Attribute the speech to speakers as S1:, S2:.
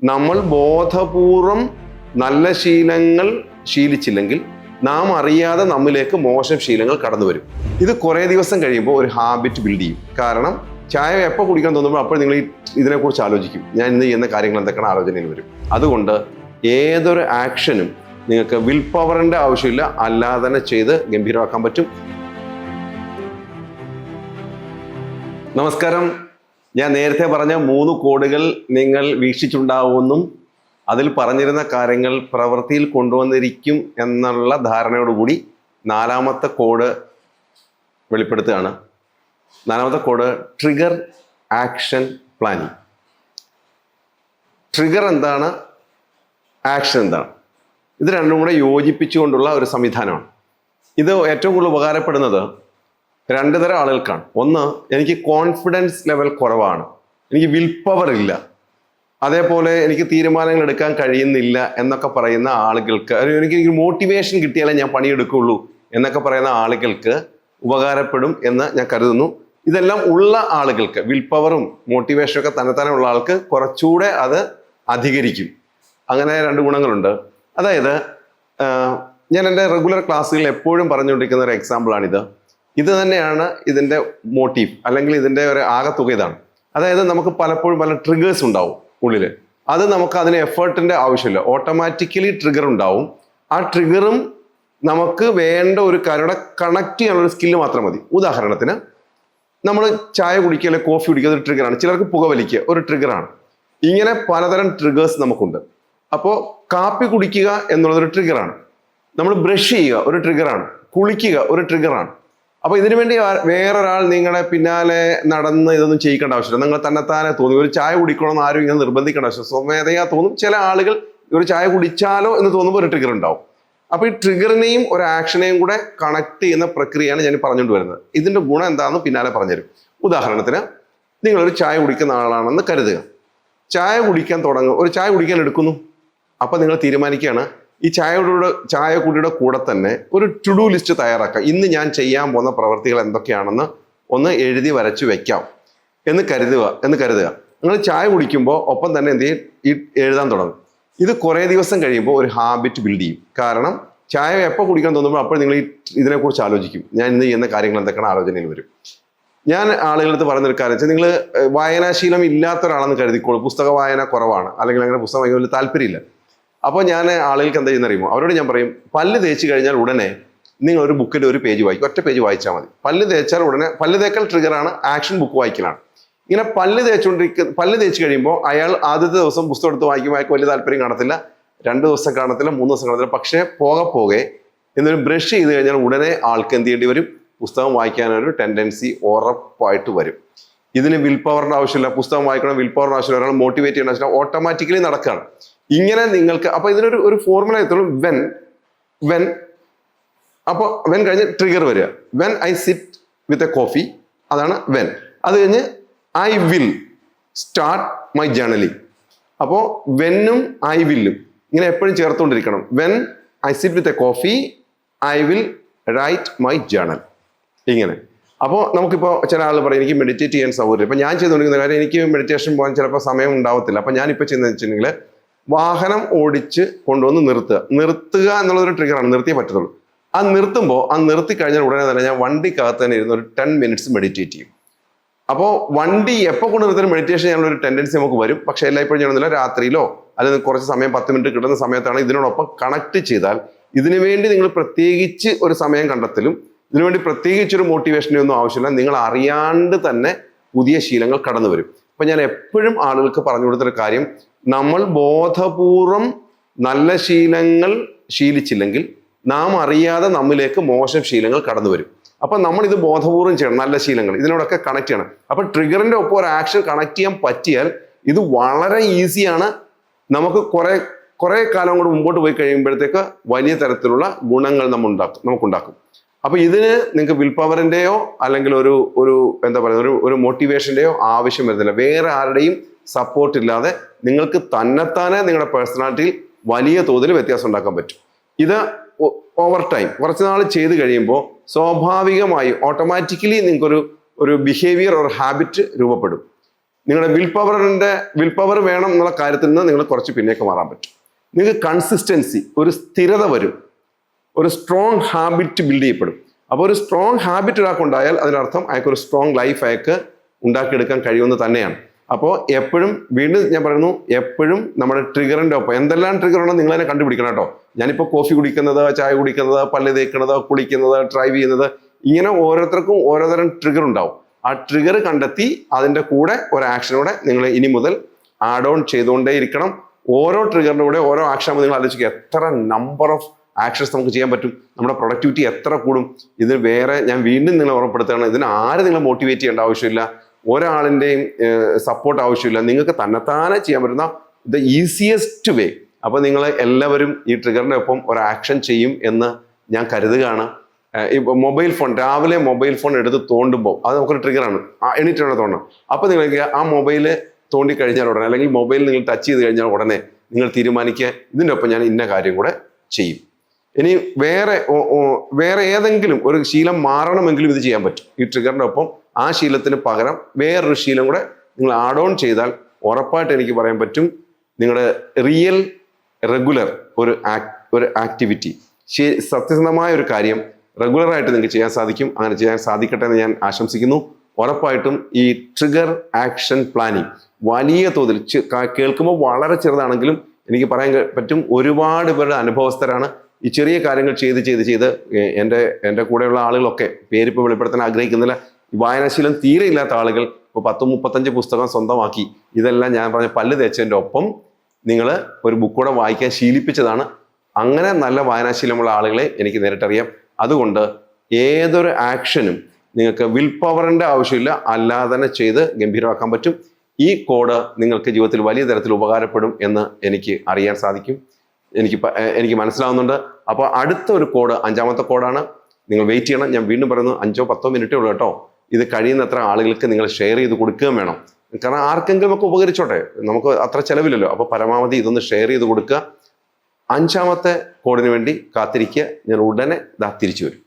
S1: നമ്മൾ ബോധപൂർവം നല്ല ശീലങ്ങൾ ശീലിച്ചില്ലെങ്കിൽ നാം അറിയാതെ നമ്മിലേക്ക് മോശം ശീലങ്ങൾ കടന്നു വരും. ഇത് കുറേ ദിവസം കഴിയുമ്പോൾ ഒരു ഹാബിറ്റ് ബിൽഡ് ചെയ്യും. കാരണം ചായ എപ്പോൾ കുടിക്കാൻ തോന്നുമ്പോൾ അപ്പോൾ നിങ്ങൾ ഇതിനെക്കുറിച്ച് ആലോചിക്കും. ഞാൻ ഇന്ന് ചെയ്യുന്ന കാര്യങ്ങൾ എന്തൊക്കെയാണ് ആലോചനയിൽ വരും. അതുകൊണ്ട് ഏതൊരു ആക്ഷനും നിങ്ങൾക്ക് വിൽ പവറിൻ്റെ ആവശ്യമില്ല, അല്ലാതെ തന്നെ ചെയ്ത് ഗംഭീരമാക്കാൻ പറ്റും. നമസ്കാരം. ഞാൻ നേരത്തെ പറഞ്ഞ 3 കോഡുകൾ നിങ്ങൾ വീക്ഷിച്ചിട്ടുണ്ടാവുമെന്നും അതിൽ പറഞ്ഞിരുന്ന കാര്യങ്ങൾ പ്രവൃത്തിയിൽ കൊണ്ടുവന്നിരിക്കും എന്നുള്ള ധാരണയോടുകൂടി 4ാമത്തെ കോഡ് വെളിപ്പെടുത്തുകയാണ്. 4ാമത്തെ code trigger action planning. Trigger എന്താണ്, ആക്ഷൻ എന്താണ്, ഇത് രണ്ടും കൂടെ യോജിപ്പിച്ചുകൊണ്ടുള്ള ഒരു സംവിധാനമാണ്. ഇത് ഏറ്റവും കൂടുതൽ ഉപകാരപ്പെടുന്നത് 2 തരം ആളുകൾക്കാണ്. ഒന്ന്, എനിക്ക് കോൺഫിഡൻസ് ലെവൽ കുറവാണ്, എനിക്ക് വിൽ പവർ ഇല്ല, അതേപോലെ എനിക്ക് തീരുമാനങ്ങൾ എടുക്കാൻ കഴിയുന്നില്ല എന്നൊക്കെ പറയുന്ന ആളുകൾക്ക്, എനിക്ക് മോട്ടിവേഷൻ കിട്ടിയാലേ ഞാൻ പണിയെടുക്കുള്ളൂ എന്നൊക്കെ പറയുന്ന ആളുകൾക്ക് ഉപകാരപ്പെടും എന്ന് ഞാൻ കരുതുന്നു. ഇതെല്ലാം ഉള്ള ആളുകൾക്ക്, വിൽ പവറും മോട്ടിവേഷനും ഒക്കെ തന്നെത്താനെ ഉള്ള ആൾക്ക് കുറച്ചുകൂടെ അത് അധികരിക്കും. അങ്ങനെ 2 ഗുണങ്ങളുണ്ട്. അതായത് ഞാൻ എൻ്റെ റെഗുലർ ക്ലാസ്സുകളിൽ എപ്പോഴും പറഞ്ഞുകൊണ്ടിരിക്കുന്ന ഒരു എക്സാമ്പിളാണിത്. ഇത് തന്നെയാണ് ഇതിൻ്റെ മോട്ടീവ്, അല്ലെങ്കിൽ ഇതിൻ്റെ ഒരു ആകത്തുക ഇതാണ്. അതായത് നമുക്ക് പലപ്പോഴും പല ട്രിഗേഴ്സ് ഉണ്ടാവും ഉള്ളിൽ. അത് നമുക്ക് അതിന് എഫേർട്ടിൻ്റെ ആവശ്യമില്ല, ഓട്ടോമാറ്റിക്കലി ട്രിഗർ ഉണ്ടാവും. ആ ട്രിഗറും നമുക്ക് വേണ്ട ഒരു കാര്യം കണക്ട് ചെയ്യാനുള്ളൊരു സ്കില്ല് മാത്രം മതി. ഉദാഹരണത്തിന്, നമ്മൾ ചായ കുടിക്കുക അല്ലെങ്കിൽ കോഫി കുടിക്കുക ഒരു ട്രിഗറാണ്, ചിലർക്ക് പുകവലിക്കുക ഒരു ട്രിഗറാണ്. ഇങ്ങനെ പലതരം ട്രിഗേഴ്സ് നമുക്കുണ്ട്. അപ്പോൾ കാപ്പി കുടിക്കുക എന്നുള്ളതൊരു ട്രിഗറാണ്, നമ്മൾ ബ്രഷ് ചെയ്യുക ഒരു ട്രിഗറാണ്, കുളിക്കുക ഒരു ട്രിഗറാണ്. അപ്പോൾ ഇതിനു വേണ്ടി വേറൊരാൾ നിങ്ങളെ പിന്നാലെ നടന്ന് ഇതൊന്നും ചെയ്യിക്കേണ്ട ആവശ്യമില്ല. നിങ്ങൾ തന്നെത്താനെ തോന്നി ഒരു ചായ കുടിക്കണമെന്ന് ആരും ഇങ്ങനെ നിർബന്ധിക്കേണ്ട ആവശ്യം, സ്വമേധയാ തോന്നും. ചില ആളുകൾ ഒരു ചായ കുടിച്ചാലോ എന്ന് തോന്നുമ്പോൾ ഒരു ട്രിഗർ ഉണ്ടാവും. അപ്പോൾ ഈ ട്രിഗറിനെയും ഒരു ആക്ഷനെയും കൂടെ കണക്ട് ചെയ്യുന്ന പ്രക്രിയയാണ് ഞാൻ പറഞ്ഞുകൊണ്ട് വരുന്നത്. ഇതിൻ്റെ ഗുണം എന്താണെന്ന് പിന്നാലെ പറഞ്ഞുതരും. ഉദാഹരണത്തിന്, നിങ്ങളൊരു ചായ കുടിക്കുന്ന ആളാണെന്ന് കരുതുക. ചായ കുടിക്കാൻ തുടങ്ങുക, ഒരു ചായ കുടിക്കാൻ എടുക്കുന്നു. അപ്പം നിങ്ങൾ തീരുമാനിക്കുകയാണ് ഈ ചായ കുടിയുടെ കൂടെ തന്നെ ഒരു ടു ഡു ലിസ്റ്റ് തയ്യാറാക്കാം. ഇന്ന് ഞാൻ ചെയ്യാൻ പോകുന്ന പ്രവൃത്തികൾ എന്തൊക്കെയാണെന്ന് ഒന്ന് എഴുതി വരച്ചു വെക്കാം എന്ന് കരുതുക. നിങ്ങൾ ചായ കുടിക്കുമ്പോൾ ഒപ്പം തന്നെ എന്ത് ചെയ്യും, എഴുതാൻ തുടങ്ങും. ഇത് കുറേ ദിവസം കഴിയുമ്പോൾ ഒരു ഹാബിറ്റ് ബിൽഡ് ചെയ്യും. കാരണം ചായ എപ്പോൾ കുടിക്കാൻ തോന്നുമ്പോൾ അപ്പോൾ നിങ്ങൾ ഇതിനെക്കുറിച്ച് ആലോചിക്കും. ഞാൻ ഇന്ന് ചെയ്യുന്ന കാര്യങ്ങൾ എന്തൊക്കെയാണ് ആലോചനയിൽ വരും. ഞാൻ ആളുകളടുത്ത് പറയുന്നൊരു കാര്യം വെച്ചാൽ, നിങ്ങൾ വായനാശീലം ഇല്ലാത്ത ഒരാളെന്ന് കരുതിക്കോളൂ, പുസ്തക വായന കുറവാണ്, അല്ലെങ്കിൽ അങ്ങനെ പുസ്തകം വായിക്കാൻ വലിയ താല്പര്യമില്ല. അപ്പോൾ ഞാൻ ആളുകൾക്ക് എന്താ ചെയ്യുന്ന അറിയുമോ, അവരോട് ഞാൻ പറയും, പല്ല് തേച്ച് കഴിഞ്ഞാൽ ഉടനെ നിങ്ങൾ ഒരു ബുക്കിൻ്റെ ഒരു പേജ് വായിക്കും, ഒറ്റ പേജ് വായിച്ചാൽ മതി. പല്ല് തേച്ചാൽ ഉടനെ, പല്ല് തേക്കൽ ട്രിഗറാണ്, ആക്ഷൻ ബുക്ക് വായിക്കലാണ്. ഇങ്ങനെ പല്ല് തേച്ച് കഴിയുമ്പോൾ അയാൾ ആദ്യത്തെ ദിവസം പുസ്തകം എടുത്ത് വായിക്കും വലിയ താല്പര്യം കാണത്തില്ല, 2 ദിവസം കാണത്തില്ല, 3 ദിവസം കാണത്തില്ല. പക്ഷേ പോകെ എന്നൊരു ബ്രഷ് ചെയ്ത് കഴിഞ്ഞാൽ ഉടനെ ആൾക്ക് എന്ത് ചെയ്യേണ്ടി വരും, പുസ്തകം വായിക്കാനൊരു ടെൻഡൻസി ഉറപ്പായിട്ട് വരും. ഇതിന് വിൽ പവറിൻ്റെ ആവശ്യമില്ല, പുസ്തകം വായിക്കണം വിൽ പവറിൻ്റെ ആവശ്യമില്ല, ഒരാൾ മോട്ടിവേറ്റ് ചെയ്യേണ്ട ആവശ്യമില്ല, ഓട്ടോമാറ്റിക്കലി നടക്കുകയാണ്. ഇങ്ങനെ നിങ്ങൾക്ക്, അപ്പോൾ ഇതിനൊരു ഫോർമുല എത്തുള്ളൂ, വെൻ അപ്പോൾ വെൻ കഴിഞ്ഞ് ട്രിഗർ വരിക. When I sit with a coffee, അതാണ് വെൻ. അത് കഴിഞ്ഞ് I will start my journaling. അപ്പോൾ വെന്നും ഐ വില്ലും ഇങ്ങനെ എപ്പോഴും ചേർത്തുകൊണ്ടിരിക്കണം. When I sit with a coffee, I will write my journal. ഇങ്ങനെ. അപ്പോൾ നമുക്കിപ്പോൾ ചില ആൾ പറയും എനിക്ക് മെഡിറ്റേറ്റ് ചെയ്യാൻ സൗകര്യം. ഇപ്പം ഞാൻ ചെയ്തുകൊണ്ടിരിക്കുന്ന കാര്യം, എനിക്ക് മെഡിറ്റേഷൻ പോകാൻ ചിലപ്പോൾ സമയം ഉണ്ടാവത്തില്ല. അപ്പം ഞാനിപ്പോൾ ചെയ്യുന്നത് വെച്ചിട്ടുണ്ടെങ്കിൽ, വാഹനം ഓടിച്ച് കൊണ്ടുവന്ന് നിർത്തുക എന്നുള്ളതൊരു ട്രിഗറാണ്, നിർത്തിയേ പറ്റത്തുള്ളൂ. ആ നിർത്തുമ്പോൾ, ആ നിർത്തി കഴിഞ്ഞാൽ ഉടനെ തന്നെ ഞാൻ വണ്ടിക്കകത്ത് തന്നെ ഇരുന്ന് ഒരു 10 മിനിറ്റ്സ് മെഡിറ്റേറ്റ് ചെയ്യും. അപ്പോൾ വണ്ടി എപ്പോൾ കൊണ്ട് നിർത്താനും മെഡിറ്റേഷൻ ചെയ്യാനുള്ളൊരു ടെൻഡൻസി നമുക്ക് വരും. പക്ഷേ എല്ലായ്പ്പോഴും ചെയ്യണമെന്നില്ല, രാത്രിയിലോ അല്ലെങ്കിൽ കുറച്ച് സമയം 10 മിനിറ്റ് കിട്ടുന്ന സമയത്താണ് ഇതിനോടൊപ്പം കണക്ട് ചെയ്താൽ, ഇതിനു വേണ്ടി നിങ്ങൾ പ്രത്യേകിച്ച് ഒരു സമയം കണ്ടെത്തലും ഇതിനുവേണ്ടി പ്രത്യേകിച്ചൊരു മോട്ടിവേഷൻ്റെ ഒന്നും ആവശ്യമില്ല, നിങ്ങൾ അറിയാണ്ട് തന്നെ പുതിയ ശീലങ്ങൾ കടന്നു വരും. അപ്പം ഞാൻ എപ്പോഴും ആളുകൾക്ക് പറഞ്ഞു കൊടുത്തൊരു കാര്യം, നമ്മൾ ബോധപൂർവം നല്ല ശീലങ്ങൾ ശീലിച്ചില്ലെങ്കിൽ നാം അറിയാതെ നമ്മിലേക്ക് മോശം ശീലങ്ങൾ കടന്നു വരും. അപ്പം നമ്മൾ ഇത് ബോധപൂർവം ചെയ്യണം, നല്ല ശീലങ്ങൾ ഇതിനോടൊക്കെ കണക്ട് ചെയ്യണം. അപ്പം ട്രിഗറിൻ്റെ ഒപ്പം ഒരു ആക്ഷൻ കണക്ട് ചെയ്യാൻ പറ്റിയാൽ ഇത് വളരെ ഈസിയാണ്. നമുക്ക് കുറേ കാലം കൂടെ മുമ്പോട്ട് പോയി കഴിയുമ്പോഴത്തേക്ക് വലിയ തരത്തിലുള്ള ഗുണങ്ങൾ നമുക്കുണ്ടാക്കും. അപ്പോൾ ഇതിന് നിങ്ങൾക്ക് വിൽ പവറിൻ്റെയോ അല്ലെങ്കിൽ ഒരു എന്താ പറയുക ഒരു മോട്ടിവേഷൻ്റെയോ ആവശ്യം വരുന്നില്ല. വേറെ ആരുടെയും സപ്പോർട്ട് ഇല്ലാതെ നിങ്ങൾക്ക് തന്നെത്താനെ നിങ്ങളുടെ പേഴ്സണാലിറ്റിയിൽ വലിയ തോതിൽ വ്യത്യാസം ഉണ്ടാക്കാൻ പറ്റും. ഇത് ഓവർ ടൈം കുറച്ച് നാൾ ചെയ്ത് കഴിയുമ്പോൾ സ്വാഭാവികമായി ഓട്ടോമാറ്റിക്കലി നിങ്ങൾക്കൊരു ബിഹേവിയർ ഒരു ഹാബിറ്റ് രൂപപ്പെടും. നിങ്ങളുടെ വിൽ പവർ വേണം എന്നുള്ള കാര്യത്തിൽ നിന്ന് നിങ്ങൾ കുറച്ച് പിന്നേക്ക് മാറാൻ പറ്റും. നിങ്ങൾക്ക് കൺസിസ്റ്റൻസി, ഒരു സ്ഥിരത വരും, ഒരു സ്ട്രോങ് ഹാബിറ്റ് ബിൽഡ് ചെയ്യപ്പെടും. അപ്പോൾ ഒരു സ്ട്രോങ് ഹാബിറ്റ് ഒരാൾക്കുണ്ടായാൽ അതിനർത്ഥം അയാൾക്ക് ഒരു സ്ട്രോങ് ലൈഫ് അയാൾക്ക് ഉണ്ടാക്കിയെടുക്കാൻ കഴിയുമെന്ന് തന്നെയാണ്. അപ്പോൾ എപ്പോഴും, വീണ്ടും ഞാൻ പറയുന്നു, എപ്പോഴും നമ്മുടെ ട്രിഗറിൻ്റെ ഒപ്പം എന്തെല്ലാം ട്രിഗർ ഉണ്ടോ നിങ്ങൾ തന്നെ കണ്ടുപിടിക്കണം കേട്ടോ. ഞാനിപ്പോൾ കോഫി കുടിക്കുന്നത്, ചായ കുടിക്കുന്നത്, പല്ല് തേക്കുന്നത്, കുളിക്കുന്നത്, ഡ്രൈവ് ചെയ്യുന്നത്, ഇങ്ങനെ ഓരോരുത്തർക്കും ഓരോതരം ട്രിഗർ ഉണ്ടാവും. ആ ട്രിഗർ കണ്ടെത്തി അതിൻ്റെ കൂടെ ഒരു ആക്ഷനോടെ നിങ്ങൾ ഇനി മുതൽ ആഡ് ഓൺ ചെയ്തുകൊണ്ടേ ഇരിക്കണം. ഓരോ ട്രിഗറിൻ്റെ കൂടെ ഓരോ ആക്ഷൻ നിങ്ങൾ ആലോചിക്കുക, എത്ര നമ്പർ ഓഫ് ആക്ഷൻസ് നമുക്ക് ചെയ്യാൻ പറ്റും, നമ്മുടെ പ്രൊഡക്ടിവിറ്റി എത്ര കൂടും. ഇതിന് വേറെ ഞാൻ വീണ്ടും നിങ്ങളെ ഓർമ്മപ്പെടുത്തുകയാണ്, ഇതിന് ആരും നിങ്ങളെ മോട്ടിവേറ്റ് ചെയ്യേണ്ട ആവശ്യമില്ല, ഒരാളിൻ്റെയും സപ്പോർട്ട് ആവശ്യമില്ല. നിങ്ങൾക്ക് തന്നെത്താനെ ചെയ്യാൻ പറ്റുന്ന ദ ഈസിയസ്റ്റ് വേ. അപ്പോൾ നിങ്ങൾ എല്ലാവരും ഈ ട്രിഗറിൻ്റെ ഒപ്പം ഒരു ആക്ഷൻ ചെയ്യും എന്ന് ഞാൻ കരുതുകയാണ്. ഇപ്പോൾ മൊബൈൽ ഫോൺ, രാവിലെ മൊബൈൽ ഫോൺ എടുത്ത് തോണ്ടുമ്പോൾ അത് നമുക്കൊരു ട്രിഗറാണ്, എണീറ്റാണ് തോന്നണം. അപ്പോൾ നിങ്ങൾക്ക് ആ മൊബൈല് തോണ്ടി കഴിഞ്ഞാൽ ഉടനെ, അല്ലെങ്കിൽ മൊബൈൽ നിങ്ങൾ ടച്ച് ചെയ്ത് കഴിഞ്ഞാൽ ഉടനെ നിങ്ങൾ തീരുമാനിക്കുക, ഇതിൻ്റെ ഒപ്പം ഞാൻ ഇന്ന കാര്യം കൂടെ ചെയ്യും. ഇനി വേറെ ഏതെങ്കിലും ഒരു ശീലം മാറണമെങ്കിലും ഇത് ചെയ്യാൻ പറ്റും. ഈ ട്രിഗറിൻ്റെ ഒപ്പം ആ ശീലത്തിന് പകരം വേറൊരു ശീലം കൂടെ നിങ്ങൾ ആഡ് ഓൺ ചെയ്താൽ ഉറപ്പായിട്ട് എനിക്ക് പറയാൻ പറ്റും, നിങ്ങളുടെ റിയൽ റെഗുലർ ഒരു ആക്ടിവിറ്റി, സത്യസന്ധമായ ഒരു കാര്യം റെഗുലറായിട്ട് നിങ്ങൾക്ക് ചെയ്യാൻ സാധിക്കും. അങ്ങനെ ചെയ്യാൻ സാധിക്കട്ടെ എന്ന് ഞാൻ ആശംസിക്കുന്നു. ഉറപ്പായിട്ടും ഈ ട്രിഗർ ആക്ഷൻ പ്ലാനിങ് വലിയ തോതിൽ കേൾക്കുമ്പോൾ വളരെ ചെറുതാണെങ്കിലും എനിക്ക് പറയാൻ പറ്റും, ഒരുപാട് പേരുടെ അനുഭവസ്ഥരാണ്. ഈ ചെറിയ കാര്യങ്ങൾ ചെയ്ത് എൻ്റെ കൂടെയുള്ള ആളുകളൊക്കെ, പേരിപ്പോൾ വെളിപ്പെടുത്താൻ ആഗ്രഹിക്കുന്നില്ല, വായനാശീലം തീരെ ഇല്ലാത്ത ആളുകൾ ഇപ്പോൾ 10-35 പുസ്തകം സ്വന്തമാക്കി. ഇതെല്ലാം ഞാൻ പറഞ്ഞ പല്ല് തേച്ചതിൻ്റെ ഒപ്പം നിങ്ങൾ ഒരു ബുക്കൂടെ വായിക്കാൻ ശീലിപ്പിച്ചതാണ്. അങ്ങനെ നല്ല വായനാശീലമുള്ള ആളുകളെ എനിക്ക് നേരിട്ടറിയാം. അതുകൊണ്ട് ഏതൊരു ആക്ഷനും നിങ്ങൾക്ക് വിൽ പവറിൻ്റെ ആവശ്യമില്ല, അല്ലാതെ തന്നെ ചെയ്ത് ഗംഭീരമാക്കാൻ പറ്റും. ഈ കോഡ് നിങ്ങൾക്ക് ജീവിതത്തിൽ വലിയ തരത്തിൽ ഉപകാരപ്പെടും എന്ന് എനിക്ക് അറിയാൻ സാധിക്കും, എനിക്ക് മനസ്സിലാവുന്നുണ്ട്. അപ്പോൾ അടുത്ത ഒരു കോഡ്, 5ാമത്തെ കോഡാണ്. നിങ്ങൾ വെയിറ്റ് ചെയ്യണം. ഞാൻ വീണ്ടും പറയുന്നു, 5-10 മിനിറ്റേ ഉള്ളൂ കേട്ടോ. ഇത് കഴിയുന്നത്ര ആളുകൾക്ക് നിങ്ങൾ ഷെയർ ചെയ്ത് കൊടുക്കുകയും വേണം. കാരണം ആർക്കെങ്കിലും ഒക്കെ ഉപകരിച്ചോട്ടെ, നമുക്ക് അത്ര ചിലവില്ലല്ലോ. അപ്പോൾ പരമാവധി ഇതൊന്ന് ഷെയർ ചെയ്ത് കൊടുക്കുക. 5ാമത്തെ കോഡിന് വേണ്ടി കാത്തിരിക്കുക. ഞാൻ ഉടനെ തിരിച്ചു വരും.